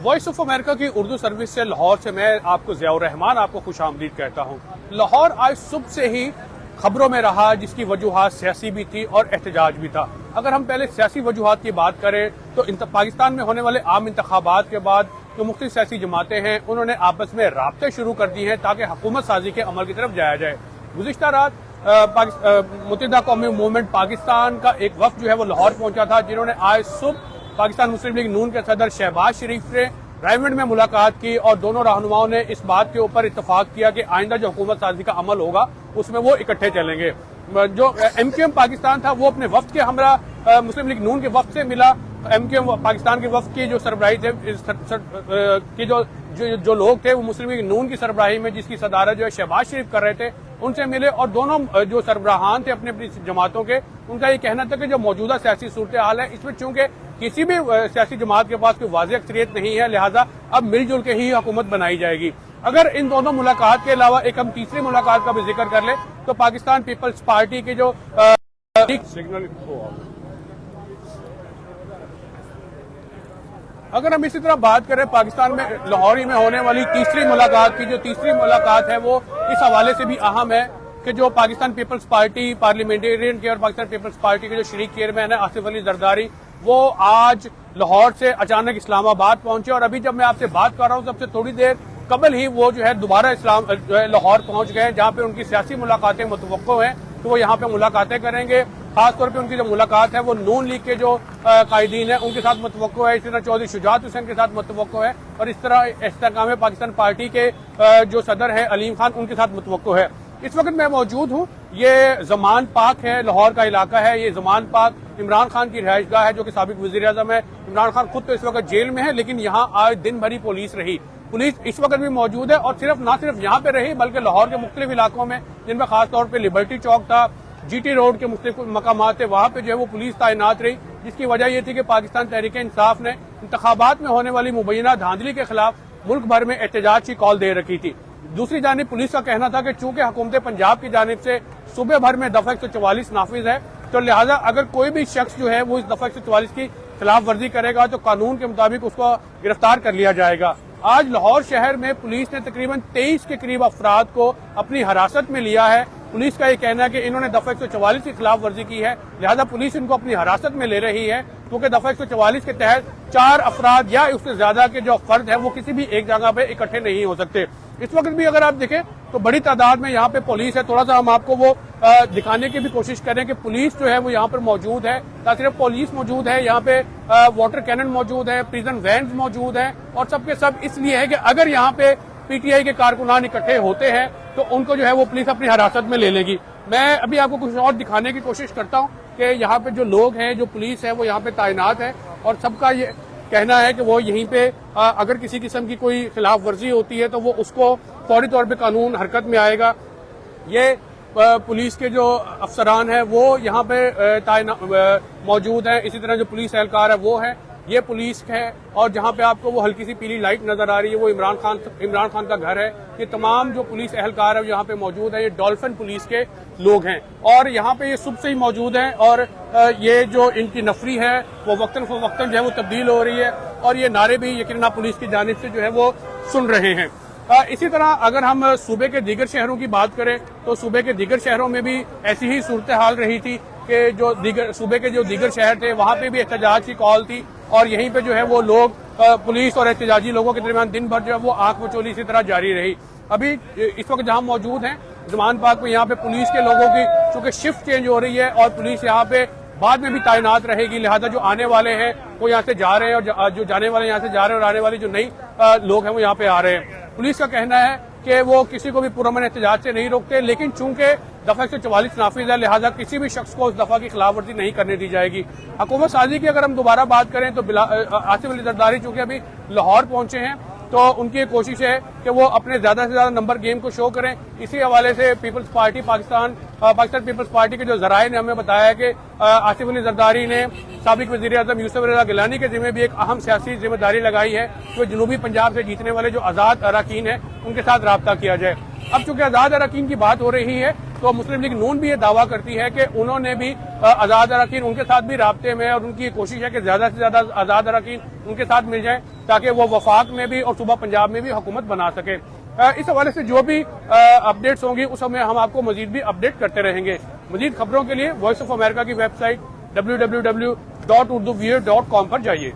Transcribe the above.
Voice of America کی Urdu service سے لاہور سے میں آپ کو ضیاء الرحمان آپ کو خوش آمدید کہتا ہوں۔ لاہور آج صبح سے ہی خبروں میں رہا، جس کی وجوہات سیاسی بھی تھی اور احتجاج بھی تھا۔ اگر ہم پہلے سیاسی وجوہات کی بات کریں تو پاکستان میں ہونے والے عام انتخابات کے بعد جو مختلف سیاسی جماعتیں ہیں انہوں نے آپس میں رابطے شروع کر دی ہیں تاکہ حکومت سازی کے عمل کی طرف جایا جائے۔ گزشتہ رات متحدہ قومی موومنٹ پاکستان کا ایک وفد جو ہے وہ لاہور پہنچا تھا، جنہوں نے آج صبح پاکستان مسلم لیگ نون کے صدر شہباز شریف سے رائمنڈ میں ملاقات کی اور دونوں رہنماؤں نے اس بات کے اوپر اتفاق کیا کہ آئندہ جو حکومت سازی کا عمل ہوگا اس میں وہ اکٹھے چلیں گے۔ جو ایم کیو ایم پاکستان تھا وہ اپنے وفد کے ہمراہ مسلم لیگ نون کے وفد سے ملا۔ ایم کیو ایم پاکستان کے وفد کی جو سربراہی تھے جو لوگ تھے وہ مسلم لیگ نون کی سربراہی میں، جس کی صدارت جو ہے شہباز شریف کر رہے تھے، ان سے ملے اور دونوں جو سربراہان تھے اپنی جماعتوں کے، ان کا یہ کہنا تھا کہ جو موجودہ سیاسی صورتحال ہے اس میں چونکہ کسی بھی سیاسی جماعت کے پاس کوئی واضح اکثریت نہیں ہے، لہٰذا اب مل جل کے ہی حکومت بنائی جائے گی۔ اگر ان دونوں ملاقات کے علاوہ ایک ہم تیسری ملاقات کا بھی ذکر کر لیں تو پاکستان پیپلز پارٹی کے جو اگر ہم اسی طرح بات کریں پاکستان میں لاہور میں ہونے والی تیسری ملاقات کی، جو تیسری ملاقات ہے وہ اس حوالے سے بھی اہم ہے کہ جو پاکستان پیپلز پارٹی پارلیمنٹیرین کے اور پاکستان پیپلز پارٹی کے جو شریک چیئرمین ہے آصف علی زرداری، وہ آج لاہور سے اچانک اسلام آباد پہنچے اور ابھی جب میں آپ سے بات کر رہا ہوں سب سے تھوڑی دیر قبل ہی وہ جو ہے دوبارہ لاہور پہنچ گئے، جہاں پہ ان کی سیاسی ملاقاتیں متوقع ہیں کہ وہ یہاں پہ ملاقاتیں کریں گے۔ خاص طور پہ ان کی جو ملاقات ہے وہ نون لیگ کے جو قائدین ہیں ان کے ساتھ متوقع ہے، اسی طرح چودھری شجاعت حسین کے ساتھ متوقع ہے اور اس طرح استحکام پاکستان پارٹی کے جو صدر ہیں علیم خان ان کے ساتھ متوقع ہے۔ اس وقت میں موجود ہوں، یہ زمان پاک ہے، لاہور کا علاقہ ہے۔ یہ زمان پاک عمران خان کی رہائش گاہ ہے جو کہ سابق وزیر اعظم ہے۔ عمران خان خود تو اس وقت جیل میں ہے لیکن یہاں آج دن بھری پولیس رہی۔ پولیس اس وقت بھی موجود ہے اور نہ صرف یہاں پہ رہی بلکہ لاہور کے مختلف علاقوں میں، جن میں خاص طور پہ لبرٹی چوک تھا، جی ٹی روڈ کے مختلف مقامات تھے، وہاں پہ جو ہے وہ پولیس تعینات رہی، جس کی وجہ یہ تھی کہ پاکستان تحریک انصاف نے انتخابات میں ہونے والی مبینہ دھاندلی کے خلاف ملک بھر میں احتجاج کی کال دے رکھی تھی۔ دوسری جانب پولیس کا کہنا تھا کہ چونکہ حکومت پنجاب کی جانب سے صوبے بھر میں دفعہ 144 نافذ ہے تو لہٰذا اگر کوئی بھی شخص جو ہے وہ اس دفعہ 144 کی خلاف ورزی کرے گا تو قانون کے مطابق اس کو گرفتار کر لیا جائے گا۔ آج لاہور شہر میں پولیس نے تقریباً 23 کے قریب افراد کو اپنی حراست میں لیا ہے۔ پولیس کا یہ کہنا ہے کہ انہوں نے دفعہ 144 کی خلاف ورزی کی ہے، لہذا پولیس ان کو اپنی حراست میں لے رہی ہے کیونکہ دفعہ 144 کے تحت 4 افراد یا اس سے زیادہ کے جو فرد ہیں وہ کسی بھی ایک جگہ پہ اکٹھے نہیں ہو سکتے۔ اس وقت بھی اگر آپ دیکھیں تو بڑی تعداد میں یہاں پہ پولیس ہے۔ تھوڑا سا ہم آپ کو وہ دکھانے کی بھی کوشش کریں کہ پولیس جو ہے وہ یہاں پر موجود ہے، نہ صرف پولیس موجود ہے، یہاں پہ واٹر کینن موجود ہے، پریزن وینز موجود ہیں اور سب کے سب اس لیے ہے کہ اگر یہاں پہ پی ٹی آئی کے کارکنان اکٹھے ہوتے ہیں تو ان کو جو ہے وہ پولیس اپنی حراست میں لے لے گی۔ میں ابھی آپ کو کچھ اور دکھانے کی کوشش کرتا ہوں کہ یہاں پہ جو لوگ ہیں، جو پولیس ہے وہ یہاں پہ تعینات ہے اور سب کا یہ کہنا ہے کہ وہ یہیں پہ اگر کسی قسم کی کوئی خلاف ورزی ہوتی ہے تو وہ اس کو فوری طور پہ قانون حرکت میں آئے گا۔ یہ پولیس کے جو افسران ہیں وہ یہاں پہ موجود ہیں، اسی طرح جو پولیس اہلکار ہے وہ ہے، یہ پولیس ہے اور جہاں پہ آپ کو وہ ہلکی سی پیلی لائٹ نظر آ رہی ہے وہ عمران خان کا گھر ہے۔ یہ تمام جو پولیس اہلکار ہے یہاں پہ موجود ہیں، یہ ڈولفن پولیس کے لوگ ہیں اور یہاں پہ یہ صبح سے ہی موجود ہیں اور یہ جو ان کی نفری ہے وہ وقتاً فوقتاً جو ہے وہ تبدیل ہو رہی ہے اور یہ نعرے بھی یقیناً پولیس کی جانب سے جو ہے وہ سن رہے ہیں۔ اسی طرح اگر ہم صوبے کے دیگر شہروں کی بات کریں تو صوبے کے دیگر شہروں میں بھی ایسی ہی صورتحال رہی تھی کہ جو صوبے کے جو دیگر شہر تھے وہاں پہ بھی احتجاج کی کال تھی اور یہیں پہ جو ہے وہ لوگ پولیس اور احتجاجی لوگوں کے درمیان دن بھر جو ہے وہ آنکھ مچولی اسی طرح جاری رہی۔ ابھی اس وقت جہاں موجود ہیں زمان پاک میں، یہاں پہ پولیس کے لوگوں کی چونکہ شفٹ چینج ہو رہی ہے اور پولیس یہاں پہ بعد میں بھی تعینات رہے گی، لہذا جو آنے والے ہیں وہ یہاں سے جا رہے ہیں اور جو جانے والے یہاں سے جا رہے ہیں اور آنے والے جو نئی لوگ ہیں وہ یہاں پہ آ رہے ہیں۔ پولیس کا کہنا ہے کہ وہ کسی کو بھی پرامن احتجاج سے نہیں روکتے لیکن چونکہ دفعہ 144 نافذ ہے لہذا کسی بھی شخص کو اس دفعہ کی خلاف ورزی نہیں کرنے دی جائے گی۔ حکومت سازی کی اگر ہم دوبارہ بات کریں تو آصف علی زرداری چونکہ ابھی لاہور پہنچے ہیں تو ان کی کوشش ہے کہ وہ اپنے زیادہ سے زیادہ نمبر گیم کو شو کریں۔ اسی حوالے سے پیپلز پارٹی پاکستان پیپلز پارٹی کے جو ذرائع نے ہمیں بتایا ہے کہ آصف علی زرداری نے سابق وزیر اعظم یوسف رضا گیلانی کے ذمہ بھی ایک اہم سیاسی ذمہ داری لگائی ہے کہ جنوبی پنجاب سے جیتنے والے جو آزاد اراکین ہیں ان کے ساتھ رابطہ کیا جائے۔ اب چونکہ آزاد اراکین کی بات ہو رہی ہے تو مسلم لیگ نون بھی یہ دعویٰ کرتی ہے کہ انہوں نے بھی آزاد اراکین ان کے ساتھ بھی رابطے میں، اور ان کی کوشش ہے کہ زیادہ سے زیادہ آزاد اراکین ان کے ساتھ مل جائیں تاکہ وہ وفاق میں بھی اور صوبہ پنجاب میں بھی حکومت بنا سکے۔ اس حوالے سے جو بھی اپڈیٹس ہوں گی اس میں ہم آپ کو مزید بھی اپڈیٹ کرتے رہیں گے۔ مزید خبروں کے لیے وائس آف امریکہ کی ویب سائٹ www.urduweird.com پر جائیے۔